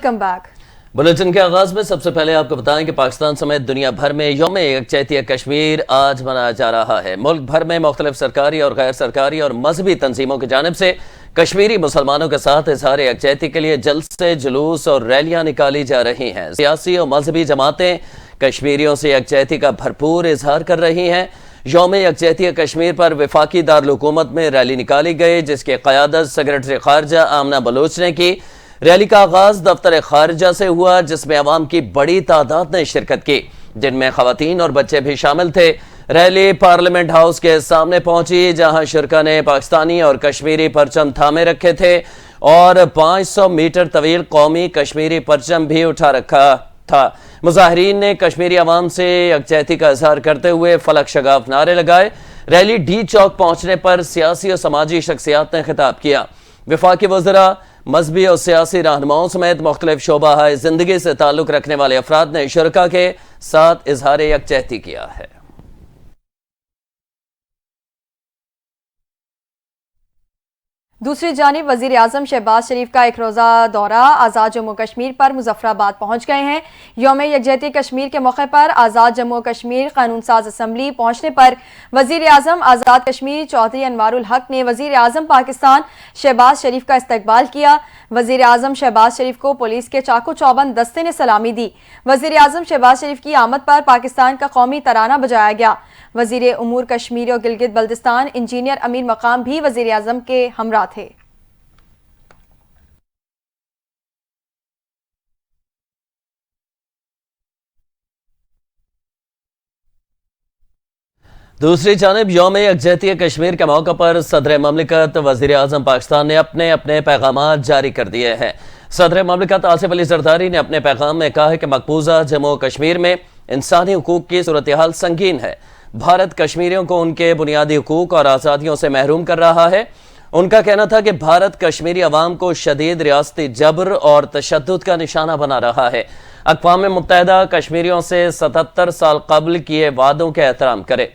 Welcome back. Bulletin کے آغاز میں سب سے پہلے آپ کو بتائیں کہ پاکستان سمیت دنیا بھر میں یوم یکجہتی کشمیر آج منایا جا رہا ہے۔ ملک بھر میں مختلف سرکاری اور غیر سرکاری اور مذہبی تنظیموں کی جانب سے کشمیری مسلمانوں کے ساتھ اظہار یکجہتی کے لیے جلسے، جلوس اور ریلیاں نکالی جا رہی ہیں۔ سیاسی اور مذہبی جماعتیں کشمیریوں سے یکجہتی کا بھرپور اظہار کر رہی ہیں۔ یوم یکجہتی کشمیر پر وفاقی دارالحکومت میں ریلی نکالی گئی، جس کی قیادت سیکرٹری خارجہ آمنہ بلوچ نے کی۔ ریلی کا آغاز دفتر خارجہ سے ہوا، جس میں عوام کی بڑی تعداد نے شرکت کی، جن میں خواتین اور بچے بھی شامل تھے۔ ریلی پارلیمنٹ ہاؤس کے سامنے پہنچی، جہاں شرکاء نے پاکستانی اور کشمیری پرچم تھامے رکھے تھے اور 500 میٹر طویل قومی کشمیری پرچم بھی اٹھا رکھا تھا۔ مظاہرین نے کشمیری عوام سے یکجہتی کا اظہار کرتے ہوئے فلک شگاف نعرے لگائے۔ ریلی ڈی چوک پہنچنے پر سیاسی اور سماجی شخصیات نے خطاب کیا۔ وفاقی وزراء، مذہبی اور سیاسی رہنماؤں سمیت مختلف شعبہ زندگی سے تعلق رکھنے والے افراد نے شرکاء کے ساتھ اظہار یکجہتی کیا ہے۔ دوسری جانب وزیر اعظم شہباز شریف کا ایک روزہ دورہ آزاد جموں کشمیر پر مظفر آباد پہنچ گئے ہیں۔ یوم یکجہتی کشمیر کے موقع پر آزاد جموں کشمیر قانون ساز اسمبلی پہنچنے پر وزیر اعظم آزاد کشمیر چودھری انوار الحق نے وزیر اعظم پاکستان شہباز شریف کا استقبال کیا۔ وزیر اعظم شہباز شریف کو پولیس کے چاقو چوبند دستے نے سلامی دی۔ وزیر اعظم شہباز شریف کی آمد پر پاکستان کا قومی ترانہ بجایا گیا۔ وزیر امور کشمیر و گلگت بلتستان انجینئر امیر مقام بھی وزیر اعظم کے ہمراہ تھے۔ دوسری جانب یوم یکجہتی کشمیر کے موقع پر صدر مملکت وزیر اعظم پاکستان نے اپنے پیغامات جاری کر دیے ہیں۔ صدر مملکت آصف علی زرداری نے اپنے پیغام میں کہا ہے کہ مقبوضہ جموں کشمیر میں انسانی حقوق کی صورتحال سنگین ہے۔ بھارت کشمیریوں کو ان کے بنیادی حقوق اور آزادیوں سے محروم کر رہا ہے۔ ان کا کہنا تھا کہ بھارت کشمیری عوام کو شدید ریاستی جبر اور تشدد کا نشانہ بنا رہا ہے۔ اقوام متحدہ کشمیریوں سے 77 سال قبل کیے وعدوں کے احترام کرے۔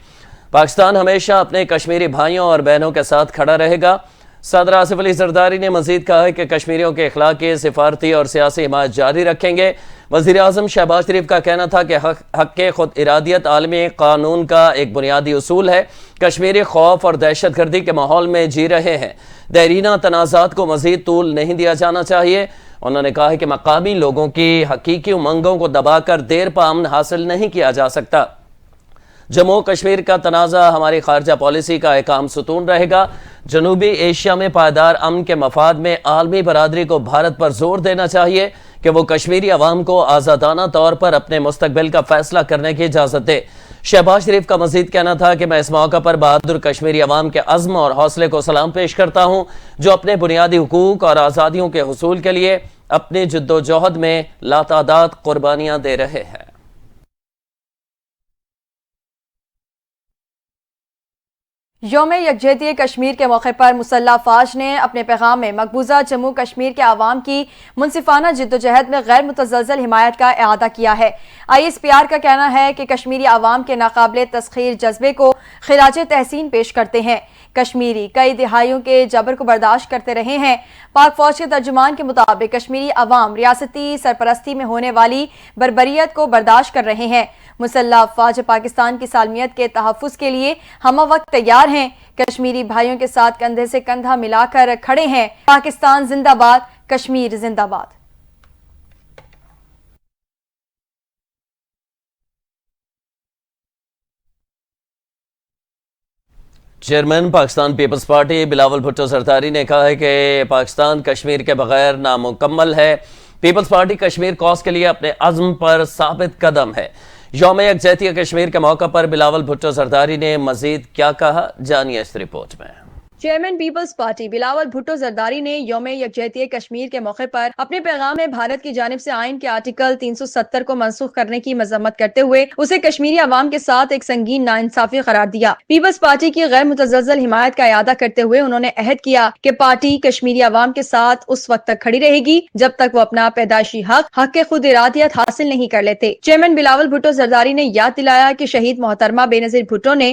پاکستان ہمیشہ اپنے کشمیری بھائیوں اور بہنوں کے ساتھ کھڑا رہے گا۔ صدر آصف علی زرداری نے مزید کہا ہے کہ کشمیریوں کے اخلاقی، سفارتی اور سیاسی حمایت جاری رکھیں گے۔ وزیر اعظم شہباز شریف کا کہنا تھا کہ حق خود ارادیت عالمی قانون کا ایک بنیادی اصول ہے۔ کشمیری خوف اور دہشت گردی کے ماحول میں جی رہے ہیں۔ دیرینہ تنازعات کو مزید طول نہیں دیا جانا چاہیے۔ انہوں نے کہا ہے کہ مقامی لوگوں کی حقیقی امنگوں کو دبا کر دیر پا امن حاصل نہیں کیا جا سکتا۔ جموں کشمیر کا تنازع ہماری خارجہ پالیسی کا ایک اہم ستون رہے گا۔ جنوبی ایشیا میں پائیدار امن کے مفاد میں عالمی برادری کو بھارت پر زور دینا چاہیے کہ وہ کشمیری عوام کو آزادانہ طور پر اپنے مستقبل کا فیصلہ کرنے کی اجازت دے۔ شہباز شریف کا مزید کہنا تھا کہ میں اس موقع پر بہادر کشمیری عوام کے عزم اور حوصلے کو سلام پیش کرتا ہوں، جو اپنے بنیادی حقوق اور آزادیوں کے حصول کے لیے اپنی جد و جہد میں لاتعداد قربانیاں دے رہے ہیں۔ یوم یکجہتی کشمیر کے موقع پر مسلح افواج نے اپنے پیغام میں مقبوضہ جموں کشمیر کے عوام کی منصفانہ جدوجہد میں غیر متزلزل حمایت کا اعادہ کیا ہے۔ ISPR کا کہنا ہے کہ کشمیری عوام کے ناقابل تسخیر جذبے کو خراج تحسین پیش کرتے ہیں۔ کشمیری کئی دہائیوں کے جبر کو برداشت کرتے رہے ہیں۔ پاک فوج کے ترجمان کے مطابق کشمیری عوام ریاستی سرپرستی میں ہونے والی بربریت کو برداشت کر رہے ہیں۔ مسلح افواج پاکستان کی سالمیت کے تحفظ کے لیے ہمہ وقت تیار ہیں۔ کشمیری بھائیوں کے ساتھ کندھے سے کندھا ملا کر کھڑے ہیں۔ پاکستان زندہ باد، کشمیر زندہ باد۔ Chairman Pakistan Peoples Party Bilawal Bhutto Zardari نے کہا ہے کہ پاکستان کشمیر کے بغیر نامکمل ہے۔ پیپلز پارٹی کشمیر کوز کے لیے اپنے عزم پر ثابت قدم ہے۔ یوم یکجہتی کشمیر کے موقع پر بلاول بھٹو زرداری نے مزید کیا کہا، جانیے اس رپورٹ میں۔ Chairman Peoples Party Bilawal Bhutto Zardari نے یوم یکجہتی کشمیر کے موقع پر اپنے پیغام میں بھارت کی جانب سے آئین کے آرٹیکل 370 کو منسوخ کرنے کی مذمت کرتے ہوئے اسے کشمیری عوام کے ساتھ ایک سنگین ناانصافی قرار دیا۔ پیپلز پارٹی کی غیر متزلزل حمایت کا اعادہ کرتے ہوئے انہوں نے عہد کیا کہ پارٹی کشمیری عوام کے ساتھ اس وقت تک کھڑی رہے گی جب تک وہ اپنا پیدائشی حق خود ارادیت حاصل نہیں کر لیتے۔ چیئرمین بلاول بھٹو زرداری نے یاد دلایا کہ شہید محترمہ بے نظیر بھٹو نے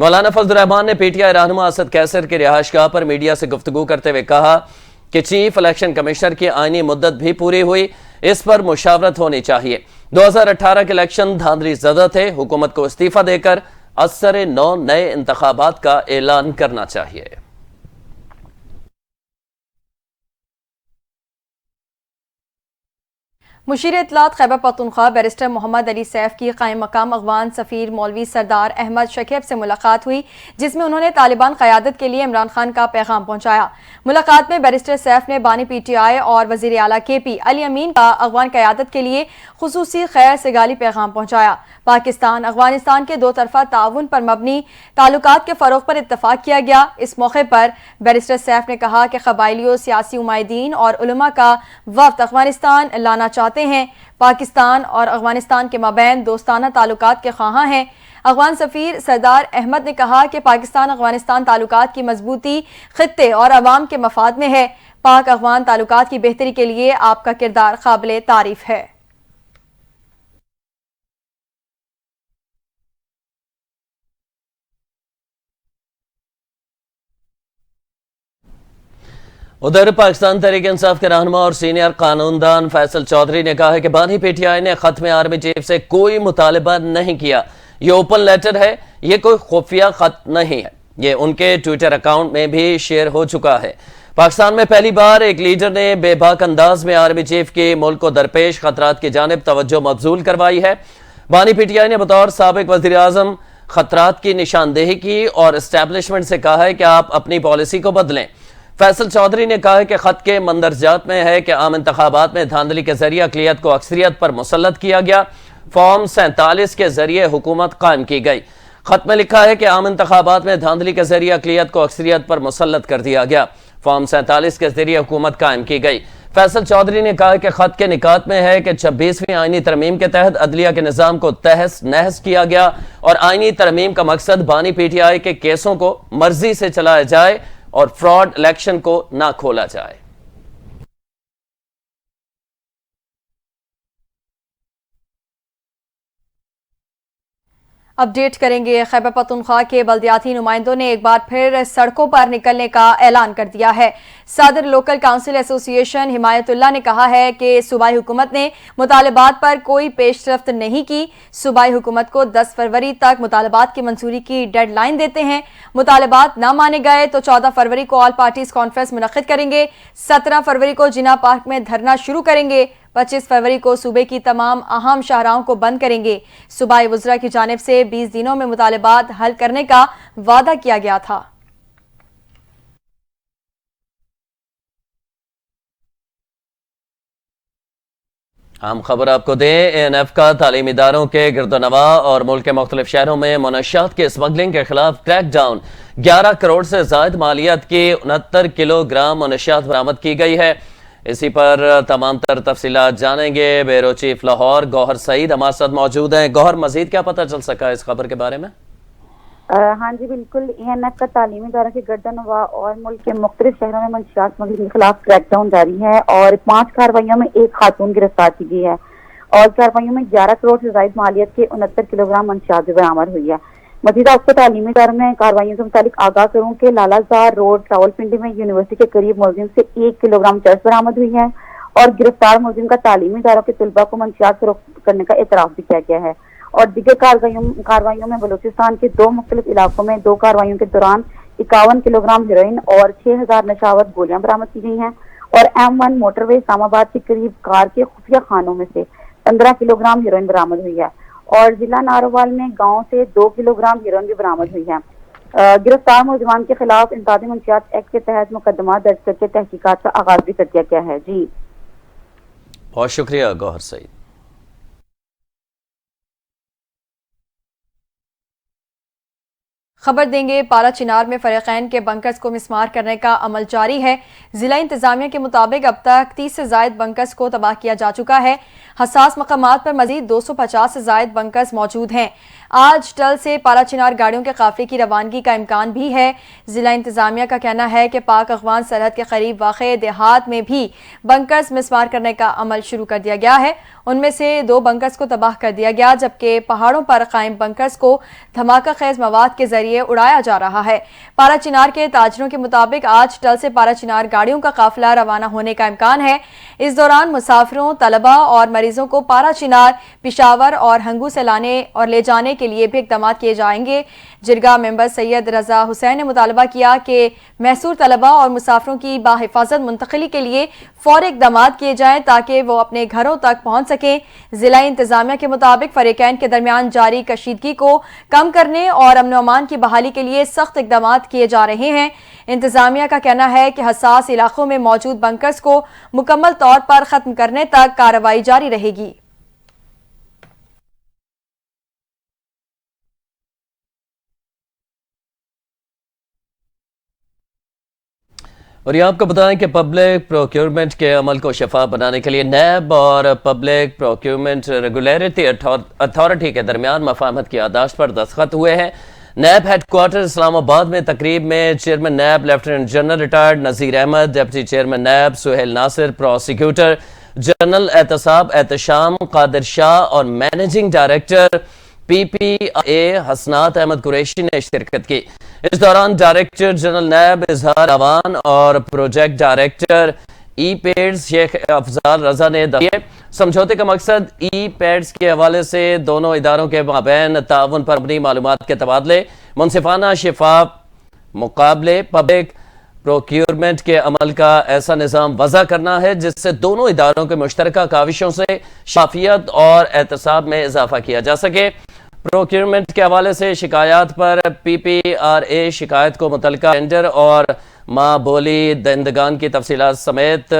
مولانا فضل الرحمان نے پی ٹی آئی رہنما اسد کیسر کی رہائش گاہ پر میڈیا سے گفتگو کرتے ہوئے کہا کہ چیف الیکشن کمشنر کی آئینی مدت بھی پوری ہوئی، اس پر مشاورت ہونی چاہیے۔ 2018 کے الیکشن دھاندلی زدہ تھے، حکومت کو استعفیٰ دے کر اثر نو نئے انتخابات کا اعلان کرنا چاہیے۔ مشیر اطلاعات خیبر پختونخوا بیرسٹر محمد علی سیف کی قائم مقام افغان سفیر مولوی سردار احمد شکیب سے ملاقات ہوئی، جس میں انہوں نے طالبان قیادت کے لیے عمران خان کا پیغام پہنچایا۔ ملاقات میں بیرسٹر سیف نے بانی پی ٹی آئی اور وزیر اعلیٰ کے پی علی امین کا افغان قیادت کے لیے خصوصی خیر سگالی پیغام پہنچایا۔ پاکستان افغانستان کے دو طرفہ تعاون پر مبنی تعلقات کے فروغ پر اتفاق کیا گیا۔ اس موقع پر بیرسٹر سیف نے کہا کہ قبائلیوں، سیاسی عمائدین اور علماء کا وفد افغانستان لانا چاہتے ہیں۔ پاکستان اور افغانستان کے مابین دوستانہ تعلقات کے خواہاں ہیں۔ افغان سفیر سردار احمد نے کہا کہ پاکستان افغانستان تعلقات کی مضبوطی خطے اور عوام کے مفاد میں ہے۔ پاک افغان تعلقات کی بہتری کے لیے آپ کا کردار قابل تعریف ہے۔ ادھر پاکستان تحریک انصاف کے رہنما اور سینئر قانون دان فیصل چودھری نے کہا ہے کہ بانی پی ٹی آئی نے خط میں آرمی چیف سے کوئی مطالبہ نہیں کیا، یہ اوپن لیٹر ہے، یہ کوئی خفیہ خط نہیں ہے، یہ ان کے ٹویٹر اکاؤنٹ میں بھی شیئر ہو چکا ہے۔ پاکستان میں پہلی بار ایک لیڈر نے بے باک انداز میں آرمی چیف کی ملک کو درپیش خطرات کی جانب توجہ مبذول کروائی ہے۔ بانی پی ٹی آئی نے بطور سابق وزیر اعظم خطرات کی نشاندہی کی اور اسٹیبلشمنٹ سے کہا ہے کہ آپ اپنی پالیسی کو بدلیں۔ فیصل چودھری نے کہا کہ خط کے مندرجات میں ہے کہ عام انتخابات میں دھاندلی کے ذریعے اقلیت کو اکثریت پر مسلط کیا گیا، فارم 47 کے ذریعے حکومت قائم کی گئی۔ خط میں لکھا ہے کہ عام انتخابات میں دھاندلی کے ذریعے اقلیت کو اکثریت پر مسلط کر دیا گیا، فارم 47 کے ذریعے حکومت قائم کی گئی۔ فیصل چودھری نے کہا کہ خط کے نکات میں ہے کہ 26ویں آئینی ترمیم کے تحت عدلیہ کے نظام کو تہس نہس کیا گیا اور آئینی ترمیم کا مقصد بانی پی ٹی آئی کے کیسوں کو مرضی سے چلایا جائے اور فراڈ الیکشن کو نہ کھولا جائے۔ اپڈیٹ کریں گے۔ خیبر پختونخوا کے بلدیاتی نمائندوں نے ایک بار پھر سڑکوں پر نکلنے کا اعلان کر دیا ہے۔ صدر لوکل کونسل ایسوسی ایشن حمایت اللہ نے کہا ہے کہ صوبائی حکومت نے مطالبات پر کوئی پیش رفت نہیں کی۔ صوبائی حکومت کو 10 فروری تک مطالبات کی منظوری کی ڈیڈ لائن دیتے ہیں۔ مطالبات نہ مانے گئے تو 14 فروری کو آل پارٹیز کانفرنس منعقد کریں گے۔ 17 فروری کو جناح پارک میں دھرنا شروع کریں گے۔ 25 فروری کو صوبے کی تمام اہم شاہراہوں کو بند کریں گے۔ صوبائی وزراء کی جانب سے 20 دنوں میں مطالبات حل کرنے کا وعدہ کیا گیا تھا۔ ہم خبر آپ کو دیں، اے این ایف کا تعلیمی اداروں کے گرد و نواح اور ملک کے مختلف شہروں میں منشیات کے اسمگلنگ کے خلاف کریک ڈاؤن۔ 11 کروڑ سے زائد مالیت کی 69 کلو گرام منشیات برآمد کی گئی ہے۔ اسی پر تمام تر تفصیلات جانیں گے۔ بیورو چیف لاہور گوہر سعید ہمارے ساتھ موجود ہیں۔ گوہر، مزید کیا پتہ چل سکا اس خبر کے بارے میں؟ ہاں جی بالکل، اے این ایف کا تعلیمی اداروں کے گرد و نواح اور ملک کے مختلف شہروں میں منشیات اسمگلنگ کے خلاف کریک ڈاؤن جاری ہے اور 5 کارروائیوں میں ایک خاتون گرفتار کی گئی ہے اور کارروائیوں میں 11 کروڑ سے زائد مالیت کے 69 کلو گرام منشیات بھی برآمد ہوئی ہے۔ مزید آپ کو تعلیمی اداروں میں کارروائیوں سے متعلق آگاہ کروں کہ لالہ زار روڈ راولپنڈی میں یونیورسٹی کے قریب ملزم سے 1 کلو گرام چرس برآمد ہوئی ہے اور گرفتار ملزم کا تعلیمی اداروں کے طلباء کو منشیات فروخت کرنے کا اعتراف بھی کیا گیا ہے۔ اور دیگر کارروائیوں میں بلوچستان کے 2 مختلف علاقوں میں 2 کارروائیوں کے دوران 51 کلو گرام ہیروئن اور 6000 نشاور گولیاں برآمد کی گئی ہیں اور M1 موٹر وے اسلام آباد کے قریب کار کے خفیہ خانوں میں سے 15 کلو گرام ہیروئن برآمد ہوئی ہے اور ضلع ناروال میں گاؤں سے 2 کلو گرام ہیروئن بھی برآمد ہوئی ہے۔ گرفتار ملزمان کے خلاف انسداد منشیات ایکٹ کے تحت مقدمات درج کر کے تحقیقات کا آغاز بھی کر دیا گیا ہے۔ جی بہت شکریہ گوہر سعید۔ خبر دیں گے، پارا چنار میں فریقین کے بنکرز کو مسمار کرنے کا عمل جاری ہے۔ ضلع انتظامیہ کے مطابق اب تک 30 سے زائد بنکرز کو تباہ کیا جا چکا ہے۔ حساس مقامات پر مزید 250 سے زائد بنکرز موجود ہیں۔ آج ٹل سے پارا چنار گاڑیوں کے قافلے کی روانگی کا امکان بھی ہے۔ ضلع انتظامیہ کا کہنا ہے کہ پاک افغان سرحد کے قریب واقع دیہات میں بھی بنکرز مسمار کرنے کا عمل شروع کر دیا گیا ہے۔ ان میں سے 2 بنکرز کو تباہ کر دیا گیا، جبکہ پہاڑوں پر قائم بنکرز کو دھماکہ خیز مواد کے ذریعے ذریعے اڑایا جا رہا ہے۔ پارا چنار کے تاجروں کے مطابق آج ٹل سے پارا چنار گاڑیوں کا قافلہ روانہ ہونے کا امکان ہے۔ اس دوران مسافروں، طلباء اور مریضوں کو پارا چنار، پشاور اور ہنگو سے لانے اور لے جانے کے لیے بھی اقدامات کیے جائیں گے۔ جرگہ ممبر سید رضا حسین نے مطالبہ کیا کہ محصور طلباء اور مسافروں کی باحفاظت منتقلی کے لیے فوری اقدامات کیے جائیں تاکہ وہ اپنے گھروں تک پہنچ سکیں۔ ضلعی انتظامیہ کے مطابق فریقین کے درمیان جاری کشیدگی کو کم کرنے اور امن و امان کی بحالی کے لیے سخت اقدامات کیے جا رہے ہیں۔ انتظامیہ کا کہنا ہے کہ حساس علاقوں میں موجود بنکرز کو مکمل طور پر ختم کرنے تک کارروائی جاری رہے گی۔ اور یہ آپ کو بتائیں کہ پبلک پروکیورمنٹ کے عمل کو شفاف بنانے کے لیے نیب اور پبلک پروکیورمنٹ ریگولیٹری اتھارٹی کے درمیان مفاہمت کی یادداشت پر دستخط ہوئے ہیں۔ نیب ہیڈ کوارٹر اسلام آباد میں تقریب میں chairman NAB lieutenant general retired Nazir Ahmed, deputy chairman NAB Sohail Nasir, prosecutor general احتساب احتشام قادر شاہ اور مینیجنگ ڈائریکٹر پی پی اے حسنات احمد قریشی نے شرکت کی۔ اس دوران ڈائریکٹر جنرل نیب اظہار اوان اور پروجیکٹ ڈائریکٹر ای پیڈز شیخ افضال رضا نے دیے۔ سمجھوتے کا مقصد ای پیڈز کے حوالے سے دونوں اداروں کے مابین تعاون پر مبنی معلومات کے تبادلے، منصفانہ شفاف مقابلے، پبلک پروکیورمنٹ کے عمل کا ایسا نظام وضع کرنا ہے جس سے دونوں اداروں کے مشترکہ کاوشوں سے شفافیت اور احتساب میں اضافہ کیا جا سکے۔ پروکیورمنٹ کے حوالے سے شکایات پر پی پی آر اے شکایت کو متعلقہ ٹینڈر اور ماں بولی دہندگان کی تفصیلات سمیت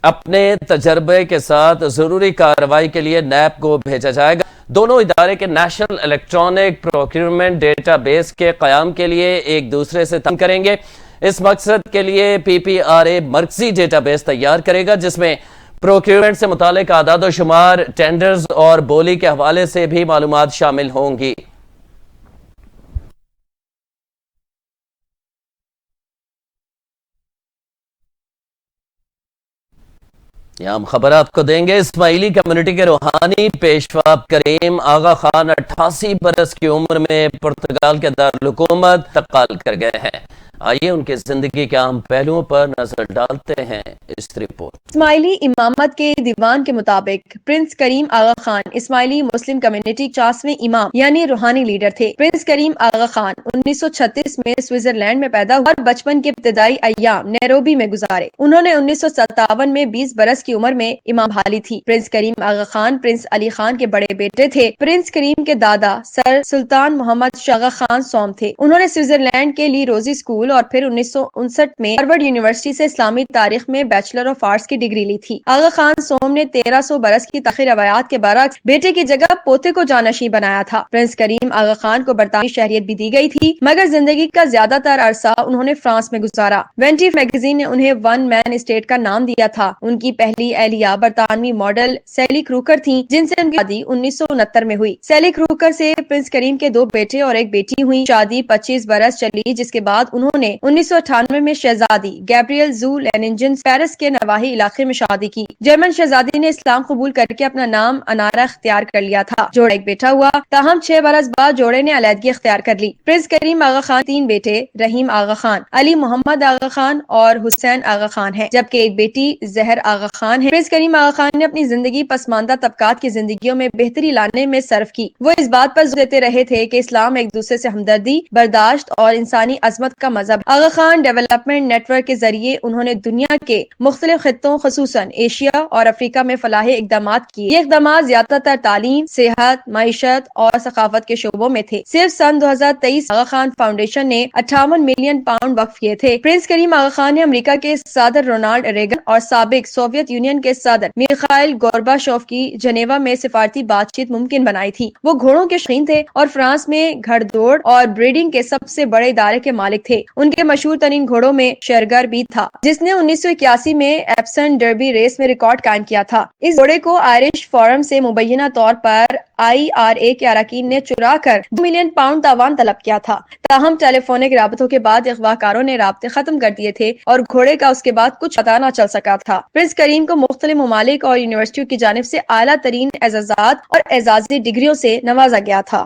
اپنے تجربے کے ساتھ ضروری کارروائی کے لیے نیب کو بھیجا جائے گا۔ دونوں ادارے کے national electronic procurement data base کے قیام کے لیے ایک دوسرے سے تعاون کریں گے۔ اس مقصد کے لیے پی پی آر اے مرکزی ڈیٹا بیس تیار کرے گا جس میں پروکیورمنٹ سے متعلق اعداد و شمار، ٹینڈرز اور بولی کے حوالے سے بھی معلومات شامل ہوں گی۔ یہاں ہم خبر آپ کو دیں گے۔ اسماعیلی کمیونٹی کے روحانی پیشوا کریم آغا خان 88 برس کی عمر میں پرتگال کے دارالحکومت انتقال کر گئے ہیں۔ آئیے ان کی زندگی کے اہم پہلوؤں پر نظر ڈالتے ہیں اس رپورٹ۔ اسماعیلی امامت کے دیوان کے مطابق پرنس کریم آغا خان اسماعیلی مسلم کمیونٹی 50ویں امام یعنی روحانی لیڈر تھے۔ پرنس کریم آغا خان 1936 میں سوئٹزرلینڈ میں پیدا ہوئے اور بچپن کے ابتدائی ایام نیروبی میں گزارے۔ انہوں نے 1957 میں 20 برس کی عمر میں امام بحالی تھی۔ پرنس کریم آغا خان پرنس علی خان کے بڑے بیٹے تھے۔ پرنس کریم کے دادا سر سلطان محمد شاہ آغا خان سوم تھے۔ انہوں نے سوئٹزرلینڈ کے لی روزی اسکول اور پھر 1959 میں ہارورڈ یونیورسٹی سے اسلامی تاریخ میں بیچلر آف آرٹس کی ڈگری لی تھی۔ آغا خان سوم نے 1300 برس کی تاریخی روایات کے برعکس بیٹے کی جگہ پوتے کو جانشین بنایا تھا۔ پرنس کریم آغا خان کو برطانوی شہریت بھی دی گئی تھی مگر زندگی کا زیادہ تر عرصہ انہوں نے فرانس میں گزارا۔ وینٹی میگزین نے انہیں ون مین اسٹیٹ کا نام دیا تھا۔ ان کی پہلی اہلیہ برطانوی ماڈل سیلی کروکر تھیں جن سے ان کی شادی 1969 میں ہوئی۔ سیلی کروکر سے پرنس کریم کے 2 بیٹے اور ایک بیٹی ہوئی۔ شادی 25 برس چلی جس کے بعد انہوں نے 1998 میں شہزادی گیبریل زو لیننجن پیرس کے نواحی علاقے میں شادی کی۔ جرمن شہزادی نے اسلام قبول کر کے اپنا نام انارا اختیار کر لیا تھا۔ جوڑا ایک بیٹا ہوا تاہم 6 برس بعد جوڑے نے علیحدگی اختیار کر لی۔ پرنس کریم آغا خان 3 بیٹے رحیم آغا خان، علی محمد آغا خان اور حسین آغا خان ہے جبکہ ایک بیٹی زہر آغا خان ہے۔ پرنس کریم آغا خان نے اپنی زندگی پسماندہ طبقات کی زندگیوں میں بہتری لانے میں صرف کی۔ وہ اس بات پر زور دیتے رہے تھے کہ اسلام ایک دوسرے سے ہمدردی، برداشت اور انسانی عظمت کا مذہب۔ آغا خان ڈیولپمنٹ نیٹ ورک کے ذریعے انہوں نے دنیا کے مختلف خطوں خصوصاً ایشیا اور افریقہ میں فلاحی اقدامات کیے۔ یہ اقدامات زیادہ تر تعلیم، صحت، معیشت اور ثقافت کے شعبوں میں تھے۔ صرف سن 2023 آغا خان فاؤنڈیشن نے 58 ملین پاؤنڈ وقف کیے تھے۔ پرنس کریم آغا خان نے امریکہ کے صدر رونالڈ ریگن اور سابق سوویت یونین کے صدر میخائیل گورباچوف کی جنیوا میں سفارتی بات چیت ممکن بنائی تھی۔ وہ گھوڑوں کے شوقین تھے اور فرانس میں گھڑ دوڑ اور بریڈنگ کے سب سے بڑے ادارے کے مالک تھے۔ ان کے مشہور ترین گھوڑوں میں شیرگر بھی تھا جس نے 1981 میں ایپسن ڈربی ریس میں ریکارڈ قائم کیا تھا۔ اس گھوڑے کو آئرش فورم سے مبینہ طور پر IRA کے اراکین نے چرا کر 2 ملین پاؤنڈ تاوان طلب کیا تھا۔ تاہم ٹیلی فونک رابطوں کے بعد اغوا کاروں نے رابطے ختم کر دیے تھے اور گھوڑے کا اس کے بعد کچھ پتہ نہ چل سکا تھا۔ پرنس کریم کو مختلف ممالک اور یونیورسٹیوں کی جانب سے اعلیٰ ترین اعزازات اور اعزازی ڈگریوں سے نوازا گیا تھا۔